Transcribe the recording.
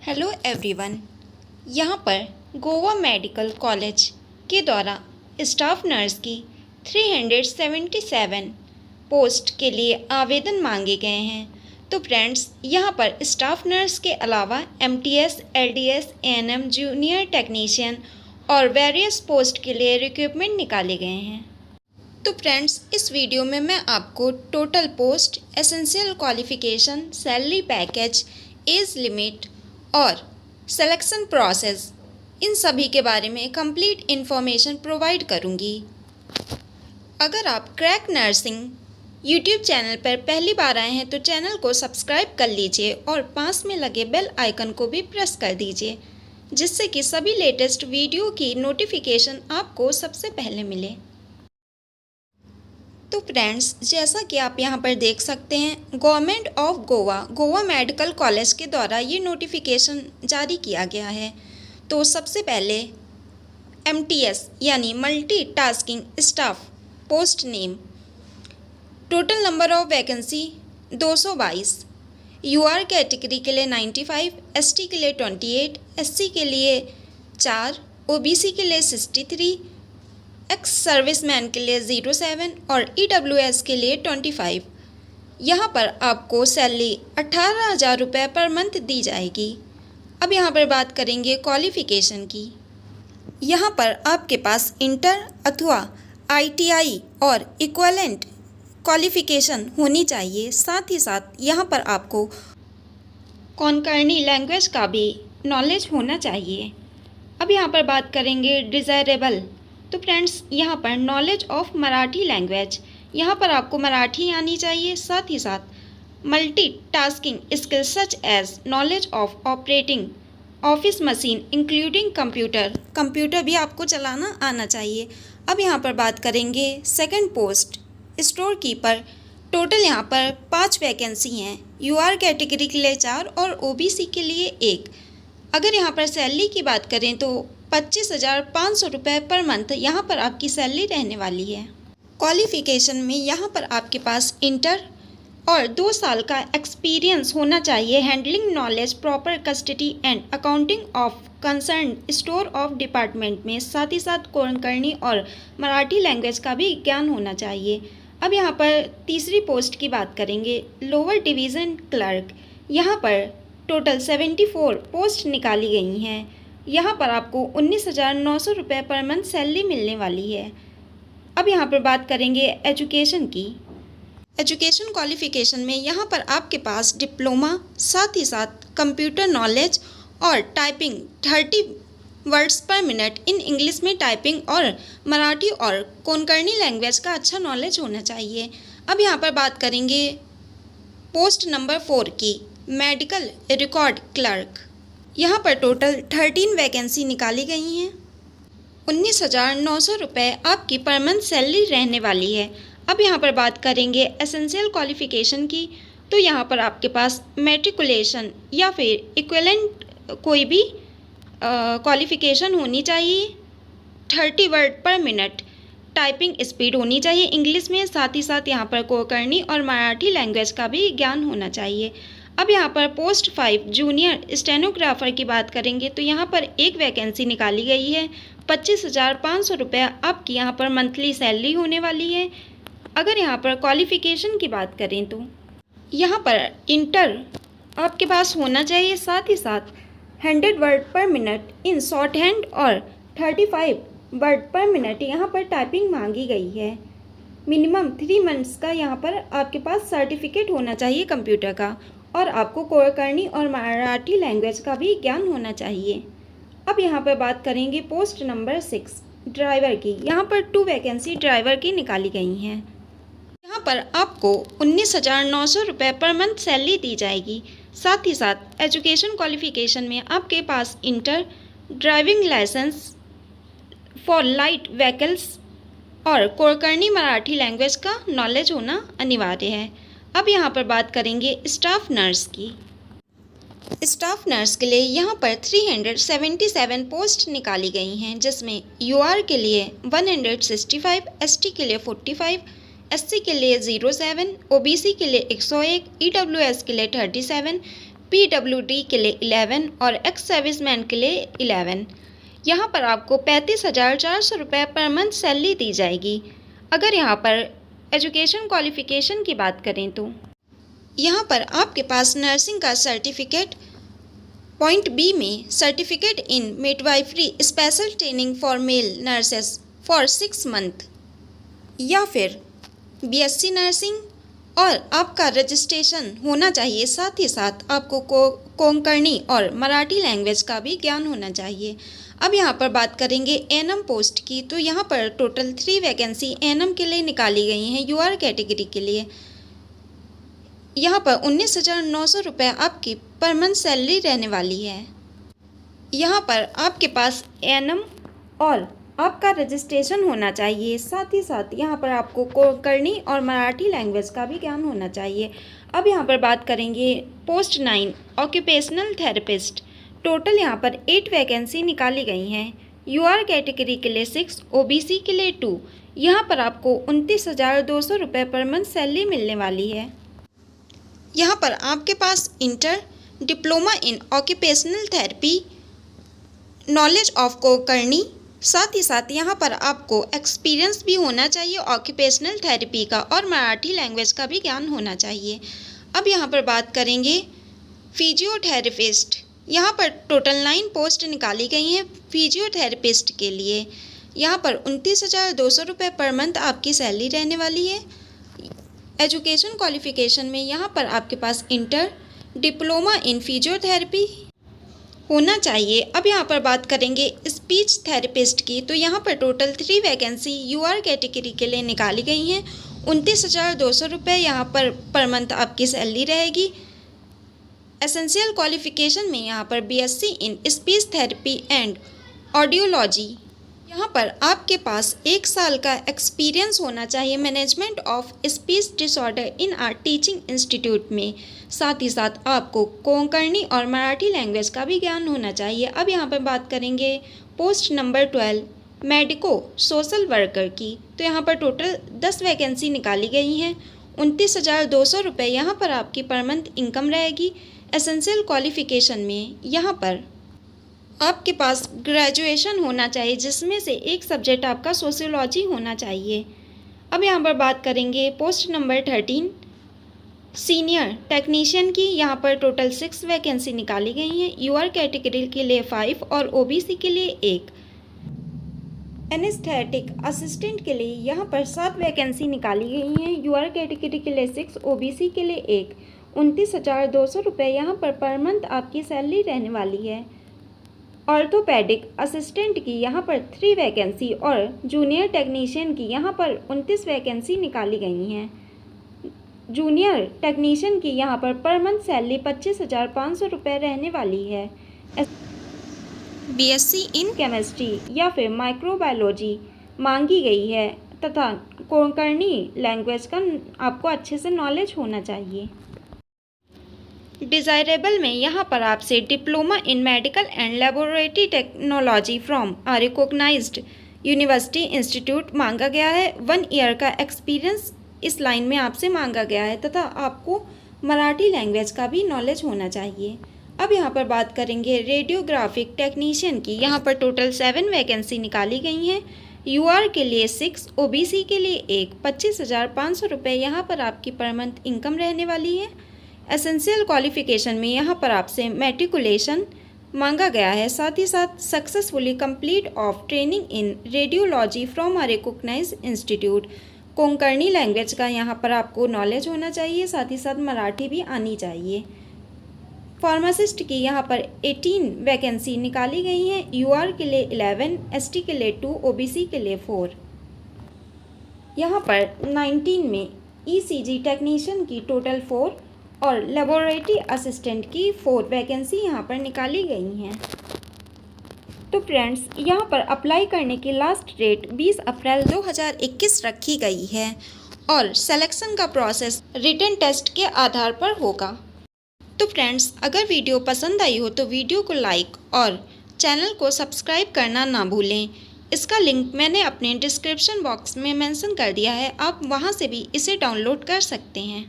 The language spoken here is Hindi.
Hello everyone. यहाँ पर गोवा मेडिकल कॉलेज के द्वारा स्टाफ नर्स की 377 पोस्ट के लिए आवेदन मांगे गए हैं। तो फ्रेंड्स, यहाँ पर स्टाफ नर्स के अलावा MTS, LDS, ANM, junior technician और वेरियस पोस्ट के लिए रिक्रूटमेंट निकाले गए हैं। तो फ्रेंड्स, इस वीडियो में मैं आपको total post, essential qualification, salary package, age limit और सिलेक्शन प्रोसेस, इन सभी के बारे में कंप्लीट इन्फॉर्मेशन प्रोवाइड करूंगी। अगर आप क्रैक नर्सिंग यूट्यूब चैनल पर पहली बार आए हैं तो चैनल को सब्सक्राइब कर लीजिए और पास में लगे बेल आइकन को भी प्रेस कर दीजिए, जिससे कि सभी लेटेस्ट वीडियो की नोटिफिकेशन आपको सबसे पहले मिले। तो फ्रेंड्स, जैसा कि आप यहाँ पर देख सकते हैं, government of Goa medical college के द्वारा ये नोटिफिकेशन जारी किया गया है। तो सबसे पहले एमटीएस यानी multitasking staff post name, total number of vacancy 222, UR category के लिए 95, एसटी के लिए 28, एससी के लिए 4, ओबीसी के लिए 63, एक्स सर्विसमैन के लिए 07 और ईडब्ल्यूएस के लिए 25। यहाँ पर आपको सैलरी 18,000 रुपये पर मंथ दी जाएगी। अब यहाँ पर बात करेंगे क्वालिफ़िकेशन की। यहाँ पर आपके पास इंटर अथवा आईटीआई और इक्विवेलेंट क्वालिफ़िकेशन होनी चाहिए। साथ ही साथ यहाँ पर आपको कोंकणी लैंग्वेज का भी नॉलेज होना चाहिए। अब यहाँ पर बात करेंगे डिज़ायरेबल। तो फ्रेंड्स, यहाँ पर नॉलेज ऑफ मराठी लैंग्वेज, यहाँ पर आपको मराठी आनी चाहिए। साथ ही साथ multitasking skills such as knowledge of operating office machine including computer भी आपको चलाना आना चाहिए। अब यहाँ पर बात करेंगे second post, store keeper. Total यहाँ पर 5 वैकेंसी हैं। यूआर कैटेगरी के लिए 4 और ओबीसी के लिए 1। अगर यहाँ पर सैलरी की बात करें तो 25,500 रुपये पर मंथ यहाँ पर आपकी सैलरी रहने वाली है। क्वालिफ़िकेशन में यहाँ पर आपके पास इंटर और 2 साल का एक्सपीरियंस होना चाहिए। Handling knowledge, proper custody and accounting of concern store of department में। साथ ही साथ कोंकणी और मराठी लैंग्वेज का भी ज्ञान होना चाहिए। अब यहाँ पर तीसरी पोस्ट की बात करेंगे, लोअर डिवीज़न क्लर्क। यहाँ पर टोटल 74 पोस्ट निकाली गई हैं। यहाँ पर आपको 19,900 रुपये पर मंथ सैलरी मिलने वाली है। अब यहाँ पर बात करेंगे एजुकेशन की। एजुकेशन क्वालिफ़िकेशन में यहाँ पर आपके पास डिप्लोमा, साथ ही साथ कंप्यूटर नॉलेज और टाइपिंग 30 वर्ड्स पर मिनट इन इंग्लिश में टाइपिंग और मराठी और कोंकणी लैंग्वेज का अच्छा नॉलेज होना चाहिए। अब यहाँ पर बात करेंगे पोस्ट नंबर 4 की, मेडिकल रिकॉर्ड क्लर्क। यहाँ पर टोटल 13 वैकेंसी निकाली गई हैं। 19,900 रुपये आपकी पर मंथ सैलरी रहने वाली है। अब यहाँ पर बात करेंगे एसेंशियल क्वालिफ़िकेशन की। तो यहाँ पर आपके पास मैट्रिकुलेशन या फिर इक्विवेलेंट कोई भी क्वालिफ़िकेशन होनी चाहिए। 30 वर्ड पर मिनट टाइपिंग स्पीड होनी चाहिए इंग्लिश में। साथ ही साथ यहाँ पर कोंकणी और मराठी लैंग्वेज का भी ज्ञान होना चाहिए। अब यहाँ पर पोस्ट 5 जूनियर स्टेनोग्राफर की बात करेंगे तो यहाँ पर 1 वैकेंसी निकाली गई है। 25,500 रुपये आपकी यहाँ पर मंथली सैलरी होने वाली है। अगर यहाँ पर क्वालिफ़िकेशन की बात करें तो यहाँ पर इंटर आपके पास होना चाहिए। साथ ही साथ 100 वर्ड पर मिनट इन शॉर्ट हैंड और 35 वर्ड पर मिनट यहाँ पर टाइपिंग मांगी गई है। मिनिमम 3 मंथ्स का यहाँ पर आपके पास सर्टिफिकेट होना चाहिए कंप्यूटर का, और आपको कोंकणी और मराठी लैंग्वेज का भी ज्ञान होना चाहिए। अब यहाँ पर बात करेंगे पोस्ट नंबर 6 ड्राइवर की। यहाँ पर 2 वैकेंसी ड्राइवर की निकाली गई हैं। यहाँ पर आपको 19,900 रुपये पर मंथ सैलरी दी जाएगी। साथ ही साथ एजुकेशन क्वालिफ़िकेशन में आपके पास inter, driving licence for light vehicles और कोंकणी मराठी लैंग्वेज का नॉलेज होना अनिवार्य है। अब यहाँ पर बात करेंगे स्टाफ नर्स की। स्टाफ नर्स के लिए यहाँ पर 377 पोस्ट निकाली गई हैं, जिसमें यूआर के लिए 165, एसटी के लिए 45, एससी के लिए 07, ओबीसी के लिए 101, ईडब्ल्यूएस के लिए 37, PWD के लिए 11 और एक्स सर्विसमैन के लिए 11। यहाँ पर आपको 35,400 रुपये पर मंथ सैलरी दी जाएगी। अगर यहाँ पर एजुकेशन क्वालिफ़िकेशन की बात करें तो यहाँ पर आपके पास नर्सिंग का सर्टिफिकेट, पॉइंट बी में certificate in midwifery special training for male nurses for 6 month, या फिर BSc नर्सिंग और आपका रजिस्ट्रेशन होना चाहिए। साथ ही साथ आपको कोंकणी और मराठी लैंग्वेज का भी ज्ञान होना चाहिए। अब यहाँ पर बात करेंगे एनएम पोस्ट की, तो यहाँ पर टोटल 3 वैकेंसी एनएम के लिए निकाली गई हैं यूआर कैटेगरी के लिए। यहाँ पर 19,900 रुपये आपकी पर मंथ सैलरी रहने वाली है। यहाँ पर आपके पास एनएम और आपका रजिस्ट्रेशन होना चाहिए। साथ ही साथ यहाँ पर आपको कोंकणी और मराठी लैंग्वेज का भी ज्ञान होना चाहिए। अब यहाँ पर बात करेंगे पोस्ट 9 ऑक्यूपेशनल थेरेपिस्ट। टोटल यहाँ पर 8 वैकेंसी निकाली गई हैं। यूआर कैटेगरी के लिए 6, ओबीसी के लिए 2। यहाँ पर आपको 29,200 रुपये पर मंथ सैलरी मिलने वाली है। यहाँ पर आपके पास inter, diploma in occupational therapy, knowledge of Konkani, साथ ही साथ यहाँ पर आपको एक्सपीरियंस भी होना चाहिए ऑक्यूपेशनल थेरेपी का, और मराठी लैंग्वेज का भी ज्ञान होना चाहिए। अब यहाँ पर बात करेंगे फिजियोथेरेपिस्ट। यहाँ पर टोटल 9 पोस्ट निकाली गई हैं फिजियोथेरेपिस्ट के लिए। यहाँ पर 29,200 रुपये पर मंथ आपकी सैलरी रहने वाली है। एजुकेशन क्वालिफ़िकेशन में यहाँ पर आपके पास इंटर, डिप्लोमा इन फिजियोथेरेपी होना चाहिए। अब यहाँ पर बात करेंगे स्पीच थेरेपिस्ट की, तो यहाँ पर टोटल 3 वैकेंसी यूआर कैटेगरी के लिए निकाली गई हैं। 29,200 रुपये यहाँ पर मंथ आपकी सैलरी रहेगी। एसेंशियल क्वालिफ़िकेशन में यहाँ पर BSc in speech therapy and audiology. यहाँ पर आपके पास 1 साल का एक्सपीरियंस होना चाहिए management of speech disorder in are teaching institute में। साथ ही साथ आपको कोंकणी और मराठी लैंग्वेज का भी ज्ञान होना चाहिए। अब यहाँ पर बात करेंगे post number 12 medico social worker की, तो यहाँ पर टोटल 10 वैकेंसी निकाली गई हैं। 29,200 रुपये यहाँ पर आपकी पर मंथ इनकम रहेगी। एसेंशियल क्वालिफ़िकेशन में यहाँ पर आपके पास ग्रेजुएशन होना चाहिए, जिसमें से एक सब्जेक्ट आपका सोशियोलॉजी होना चाहिए। अब यहाँ पर बात करेंगे पोस्ट नंबर 13 सीनियर टेक्नीशियन की। यहाँ पर टोटल 6 वैकेंसी निकाली गई हैं। यूआर कैटेगरी के लिए 5 और ओबीसी के लिए 1। एनेस्थेटिक असिस्टेंट के लिए यहाँ पर 7 वैकेंसी निकाली गई हैं। यूआर कैटेगरी के लिए 6, ओबीसी के लिए 1। 29,200 रुपये यहाँ पर मंथ आपकी सैलरी रहने वाली है। ऑर्थोपेडिक असिस्टेंट की यहाँ पर 3 वैकेंसी और जूनियर टेक्नीशियन की यहाँ पर 29 वैकेंसी निकाली गई हैं। जूनियर टेक्नीशियन की यहाँ पर मंथ सैलरी 25,500 रुपये रहने वाली है। BSc इन केमिस्ट्री या फिर माइक्रोबायोलॉजी मांगी गई है, तथा कोंकणी लैंग्वेज का आपको अच्छे से नॉलेज होना चाहिए। डिज़ायरेबल में यहाँ पर आपसे diploma in medical and laboratory technology from a recognised university institute मांगा गया है। 1 ईयर का एक्सपीरियंस इस लाइन में आपसे मांगा गया है, तथा आपको मराठी लैंग्वेज का भी नॉलेज होना चाहिए। अब यहाँ पर बात करेंगे रेडियोग्राफिक टेक्नीशियन की। यहाँ पर टोटल 7 वैकेंसी निकाली गई हैं। यूआर के लिए 6, ओबीसी के लिए 1। 25,500 रुपये यहाँ पर आपकी पर मंथ इनकम रहने वाली है। एसेंशियल क्वालिफ़िकेशन में यहाँ पर आपसे मैट्रिकुलेशन मांगा गया है। साथ ही साथ successfully complete of training in radiology from a recognised institute. Konkani language का यहाँ पर आपको नॉलेज होना चाहिए, साथ ही साथ मराठी भी आनी चाहिए। फार्मासिस्ट की यहाँ पर 18 वैकेंसी निकाली गई हैं। यूआर के लिए 11, एसटी के लिए 2, ओबीसी के लिए 4। यहाँ पर 19 में ईसीजी टेक्नीशियन की टोटल 4 और लेबोरेटरी असिस्टेंट की 4 वैकेंसी यहाँ पर निकाली गई हैं। तो फ्रेंड्स, यहाँ पर अप्लाई करने की लास्ट डेट 20 अप्रैल 2021 रखी गई है और सिलेक्शन का प्रोसेस रिटन टेस्ट के आधार पर होगा। तो फ्रेंड्स, अगर वीडियो पसंद आई हो तो वीडियो को लाइक और चैनल को सब्सक्राइब करना ना भूलें। इसका लिंक मैंने अपने डिस्क्रिप्शन बॉक्स में मेंशन कर दिया है, आप वहां से भी इसे डाउनलोड कर सकते हैं।